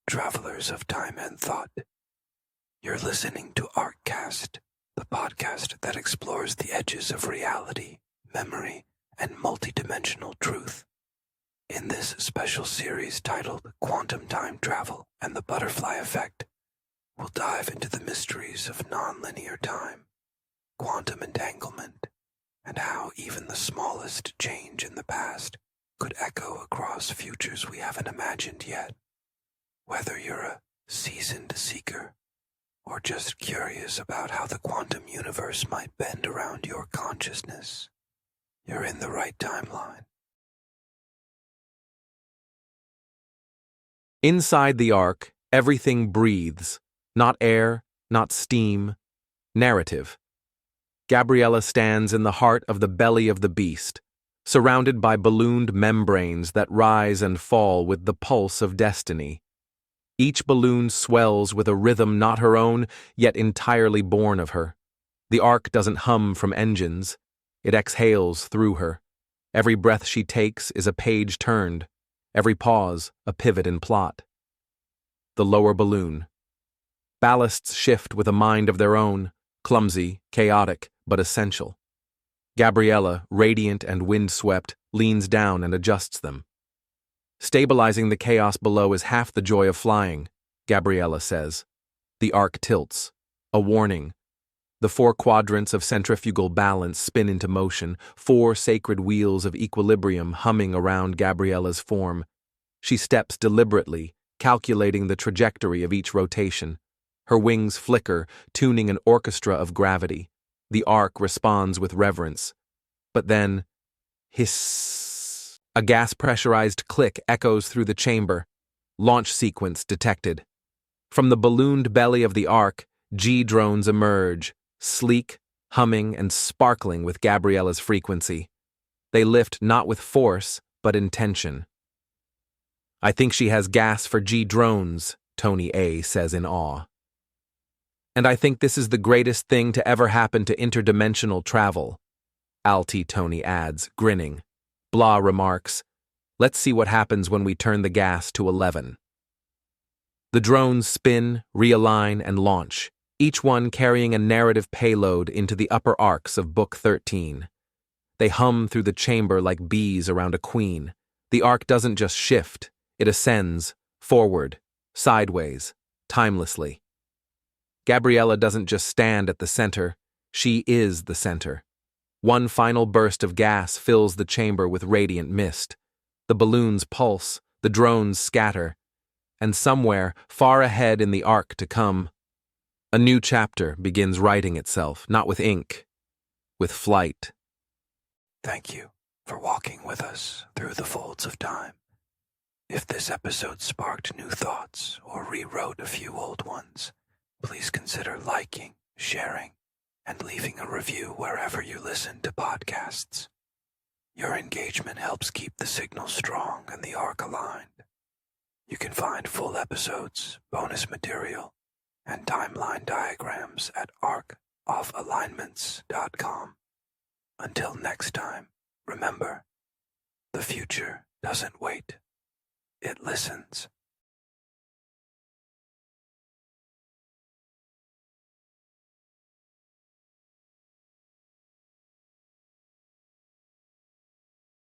travelers of time and thought. You're listening to ArcCast, the podcast that explores the edges of reality, memory, and multidimensional truth. In this special series titled Quantum Time Travel and the Butterfly Effect, we'll dive into the mysteries of nonlinear time, quantum entanglement, and how even the smallest change in the past could echo across futures we haven't imagined yet. Whether you're a seasoned seeker or just curious about how the quantum universe might bend around your consciousness, you're in the right timeline. Inside the ark, everything breathes. Not air, not steam, narrative. Gabriella stands in the heart of the belly of the beast, surrounded by ballooned membranes that rise and fall with the pulse of destiny. Each balloon swells with a rhythm not her own, yet entirely born of her. The ark doesn't hum from engines. It exhales through her. Every breath she takes is a page turned. Every pause, a pivot in plot. The lower balloon. Ballasts shift with a mind of their own, clumsy, chaotic, but essential. Gabriella, radiant and windswept, leans down and adjusts them. Stabilizing the chaos below is half the joy of flying, Gabriella says. The ark tilts. A warning. The 4 quadrants of centrifugal balance spin into motion, 4 sacred wheels of equilibrium humming around Gabriella's form. She steps deliberately, calculating the trajectory of each rotation. Her wings flicker, tuning an orchestra of gravity. The ark responds with reverence. But then, hiss. A gas-pressurized click echoes through the chamber. Launch sequence detected. From the ballooned belly of the ark, G-drones emerge, sleek, humming, and sparkling with Gabriella's frequency. They lift not with force, but intention. "I think she has gas for G-drones," Tony A. says in awe. "And I think this is the greatest thing to ever happen to interdimensional travel," Alti Tony adds, grinning. Blah remarks, "Let's see what happens when we turn the gas to 11. The drones spin, realign, and launch, each one carrying a narrative payload into the upper arcs of Book 13. They hum through the chamber like bees around a queen. The arc doesn't just shift, it ascends, forward, sideways, timelessly. Gabriella doesn't just stand at the center, she is the center. One final burst of gas fills the chamber with radiant mist. The balloons pulse, the drones scatter, and somewhere, far ahead in the arc to come, a new chapter begins writing itself, not with ink, with flight. Thank you for walking with us through the folds of time. If this episode sparked new thoughts or rewrote a few old ones, please consider liking, sharing, and leaving a review wherever you listen to podcasts. Your engagement helps keep the signal strong and the arc aligned. You can find full episodes, bonus material, and timeline diagrams at arcofalignments.com. Until next time, remember, the future doesn't wait. It listens.